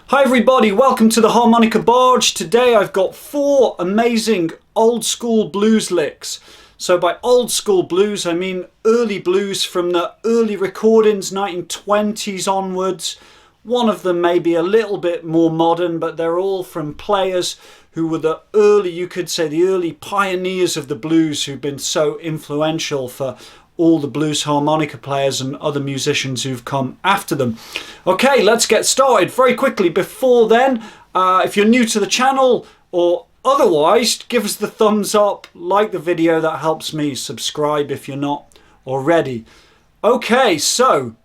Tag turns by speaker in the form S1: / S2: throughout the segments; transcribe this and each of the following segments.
S1: Hi everybody, welcome to the Harmonica Barge. Today I've got 4 amazing old school blues licks. So by old school blues I mean early blues from the early recordings, 1920s onwards. One of them may be a little bit more modern, but they're all from players who were the early, you could say the early pioneers of the blues, who've been so influential for all the blues harmonica players and other musicians who've come after them. Okay, let's get started very quickly. Before then, if you're new to the channel or otherwise, give us the thumbs up, like the video, that helps me. Subscribe if you're not already. Okay, so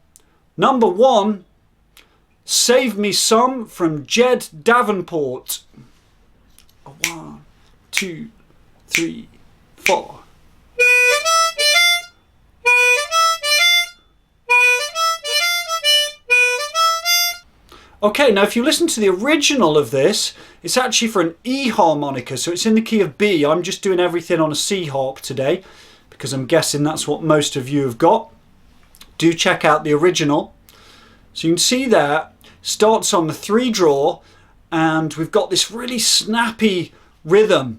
S1: number 1, Save Me Some from Jed Davenport. 1, 2, 3, 4. Okay, now if you listen to the original of this, it's actually for an E harmonica, so it's in the key of B. I'm just doing everything on a C harp today, because I'm guessing that's what most of you have got. Do check out the original. So you can see there, starts on the 3 draw, and we've got this really snappy rhythm.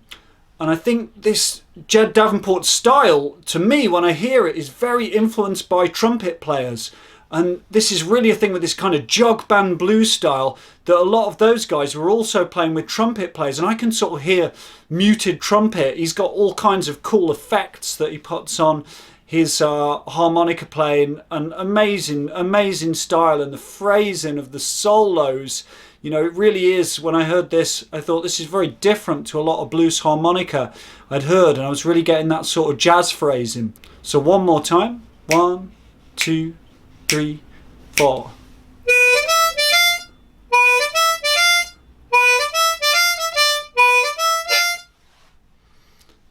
S1: And I think this Jed Davenport style, to me, when I hear it, is very influenced by trumpet players. And this is really a thing with this kind of jug band blues style, that a lot of those guys were also playing with trumpet players. And I can sort of hear muted trumpet. He's got all kinds of cool effects that he puts on his harmonica playing, and amazing style, and the phrasing of the solos. You know, it really is. When I heard this, I thought this is very different to a lot of blues harmonica I'd heard, and I was really getting that sort of jazz phrasing. So one more time. 1, 2, 3, 4.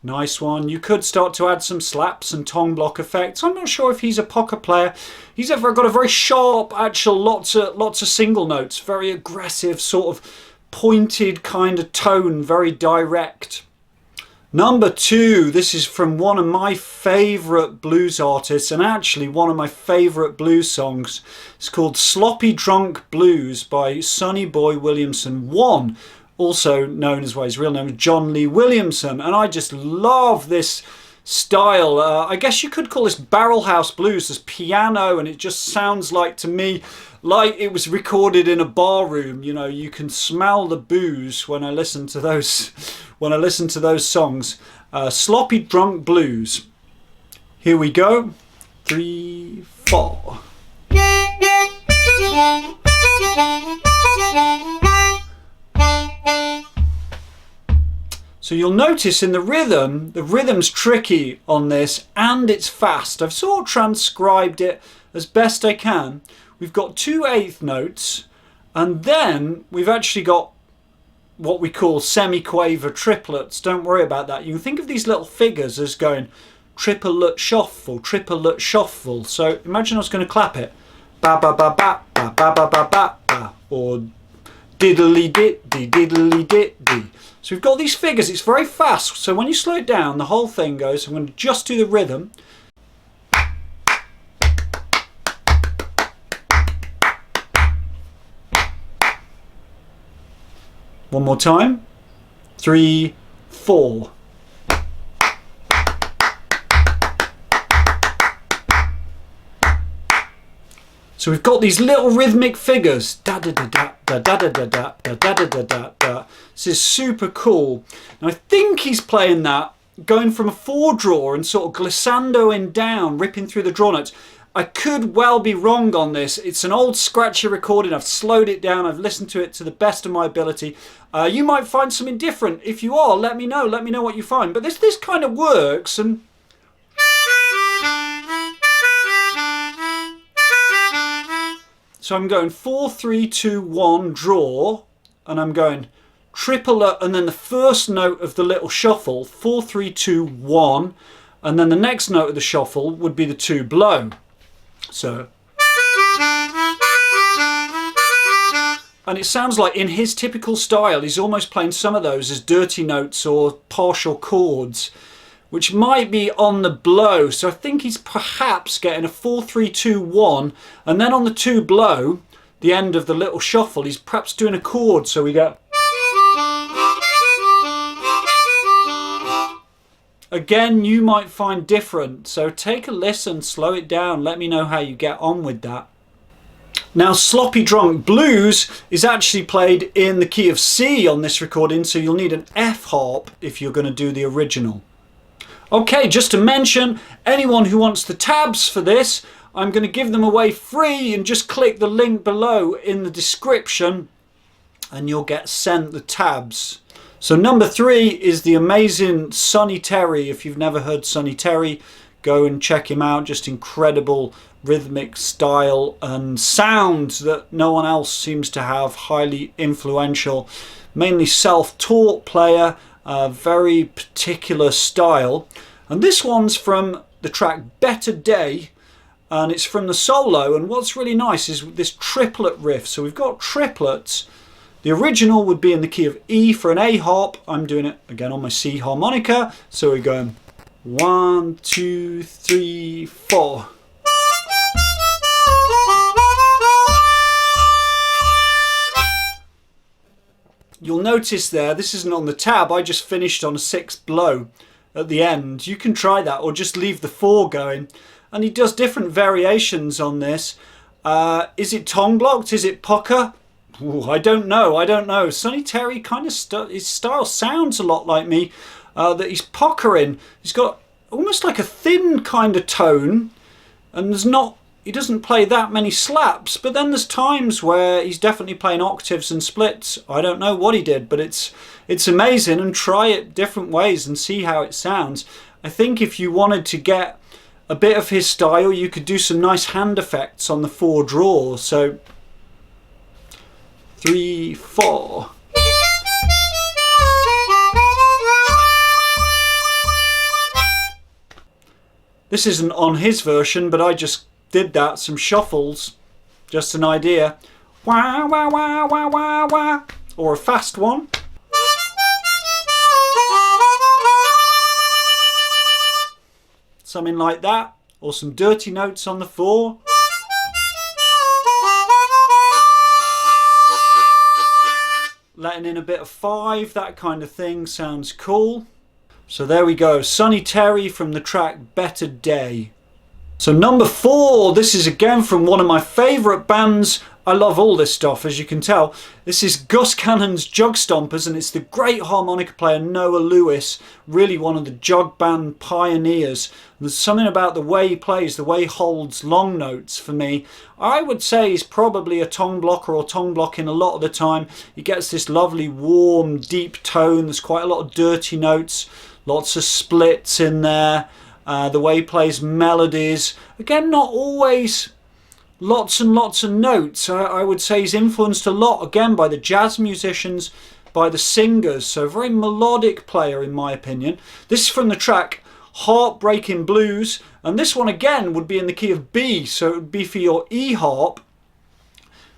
S1: Nice one. You could start to add some slaps and tongue block effects. I'm not sure if he's a pocket player. He's got a very sharp, actual, lots of single notes, very aggressive, sort of pointed kind of tone, very direct. Number 2, this is from one of my favourite blues artists, and actually one of my favourite blues songs. It's called Sloppy Drunk Blues by Sonny Boy Williamson 1, also known as, well, his real name is John Lee Williamson. And I just love this style. I guess you could call this barrel house blues. There's piano, and it just sounds like, to me, like it was recorded in a bar room. You know, you can smell the booze when I listen to those songs. Sloppy Drunk Blues. Here we go. 3, 4. So you'll notice in the rhythm's tricky on this, and it's fast. I've sort of transcribed it as best I can. We've got 2 eighth notes, and then we've actually got what we call semi-quaver triplets. Don't worry about that. You can think of these little figures as going triplet shuffle, triplet shuffle. So imagine I was going to clap it. Ba ba ba ba ba ba ba ba ba ba, or diddly dit dee diddly dit dee. So we've got these figures. It's very fast. So when you slow it down, the whole thing goes. I'm going to just do the rhythm. One more time. 3, 4. So we've got these little rhythmic figures. Da da da da da da da da da da da da da da da. This is super cool. And I think he's playing that going from a 4 draw and sort of glissandoing down, ripping through the draw notes. I could well be wrong on this. It's an old scratchy recording. I've slowed it down. I've listened to it to the best of my ability. You might find something different. If you are, let me know. Let me know what you find. But this kind of works. And so I'm going 4, 3, 2, 1 draw, and I'm going triplet, and then the first note of the little shuffle, 4, 3, 2, 1, and then the next note of the shuffle would be the 2 blow. So, and it sounds like in his typical style, he's almost playing some of those as dirty notes or partial chords, which might be on the blow. So I think he's perhaps getting a 4, 3, 2, 1, and then on the 2 blow, the end of the little shuffle, he's perhaps doing a chord, so we go. Again, you might find different, so take a listen, slow it down, let me know how you get on with that. Now, Sloppy Drunk Blues is actually played in the key of C on this recording, so you'll need an F harp if you're going to do the original. Okay, just to mention, anyone who wants the tabs for this, I'm going to give them away free, and just click the link below in the description and you'll get sent the tabs. So number 3 is the amazing Sonny Terry. If you've never heard Sonny Terry, go and check him out. Just incredible rhythmic style and sound that no one else seems to have. Highly influential, mainly self-taught player, very particular style. And this one's from the track Better Day, and it's from the solo. And what's really nice is this triplet riff. So we've got triplets. The original would be in the key of E for an A harp. I'm doing it again on my C harmonica. So we're going 1, 2, 3, 4. You'll notice there, this isn't on the tab, I just finished on a 6th blow at the end. You can try that, or just leave the 4 going. And he does different variations on this. Is it tongue blocked? Is it pucker? Ooh, I don't know. Sonny Terry kind of, his style sounds a lot like me, that he's puckering. He's got almost like a thin kind of tone, and he doesn't play that many slaps, but then there's times where he's definitely playing octaves and splits. I don't know what he did, but it's amazing, and try it different ways and see how it sounds. I think if you wanted to get a bit of his style, you could do some nice hand effects on the 4 draw. So 3, 4. This isn't on his version, but I just did that, some shuffles, just an idea. Wah, wah, wah, wah, wah, wah. Or a fast one. Something like that. Or some dirty notes on the 4. Letting in a bit of 5, that kind of thing sounds cool. So there we go, Sonny Terry from the track Better Day. So number 4, this is again from one of my favourite bands. I love all this stuff, as you can tell. This is Gus Cannon's Jug Stompers, and it's the great harmonica player Noah Lewis, really one of the jug band pioneers. There's something about the way he plays, the way he holds long notes for me. I would say he's probably a tongue blocker or tongue blocking a lot of the time. He gets this lovely warm deep tone. There's quite a lot of dirty notes, lots of splits in there. The way he plays melodies, again, not always lots and lots of notes. I would say he's influenced a lot, again, by the jazz musicians, by the singers. So a very melodic player, in my opinion. This is from the track Harp, Breakin Blues, and this one again would be in the key of B, so it would be for your E harp.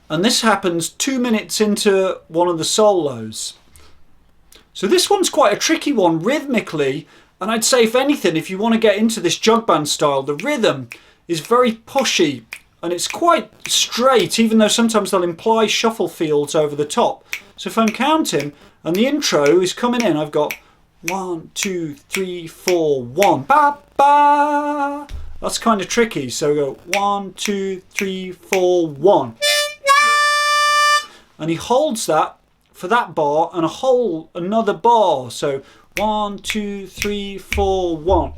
S1: And this happens 2 minutes into one of the solos. So this one's quite a tricky one rhythmically, and I'd say, if anything, if you want to get into this jug band style, the rhythm is very pushy and it's quite straight, even though sometimes they'll imply shuffle fields over the top. So if I'm counting and the intro is coming in, I've got 1, 2, 3, 4, 1, ba ba. That's kind of tricky. So we go 1, 2, 3, 4, 1, and he holds that for that bar and another bar. So 1, 2, 3, 4, 1.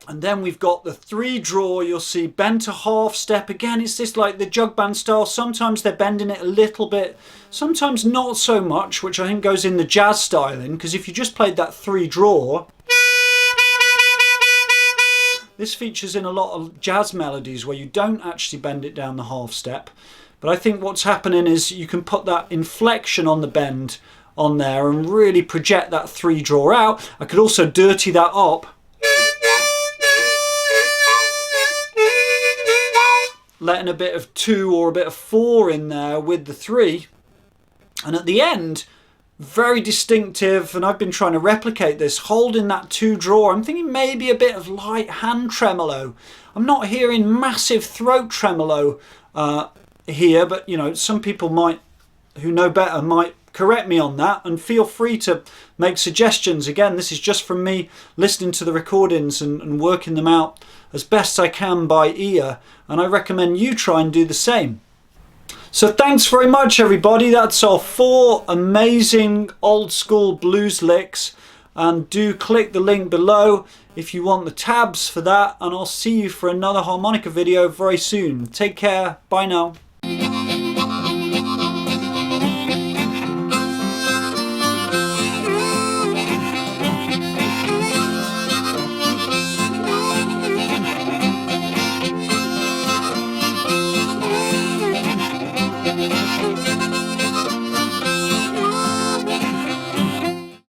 S1: And then we've got the 3 draw. You'll see bent to half step. Again, it's this like the jug band style. Sometimes they're bending it a little bit, sometimes not so much, which I think goes in the jazz styling, because if you just played that 3 draw, this features in a lot of jazz melodies where you don't actually bend it down the half step. But I think what's happening is you can put that inflection on the bend on there and really project that 3 draw out. I could also dirty that up, letting a bit of 2 or a bit of 4 in there with the 3. And at the end, Very distinctive, and I've been trying to replicate this, holding that 2 drawer. I'm thinking maybe a bit of light hand tremolo. I'm not hearing massive throat tremolo here, but you know, some people might, who know better, might correct me on that, and feel free to make suggestions. Again, this is just from me listening to the recordings and working them out as best I can by ear, and I recommend you try and do the same. So thanks very much everybody, that's our 4 amazing old school blues licks, and do click the link below if you want the tabs for that, and I'll see you for another harmonica video very soon. Take care, bye now.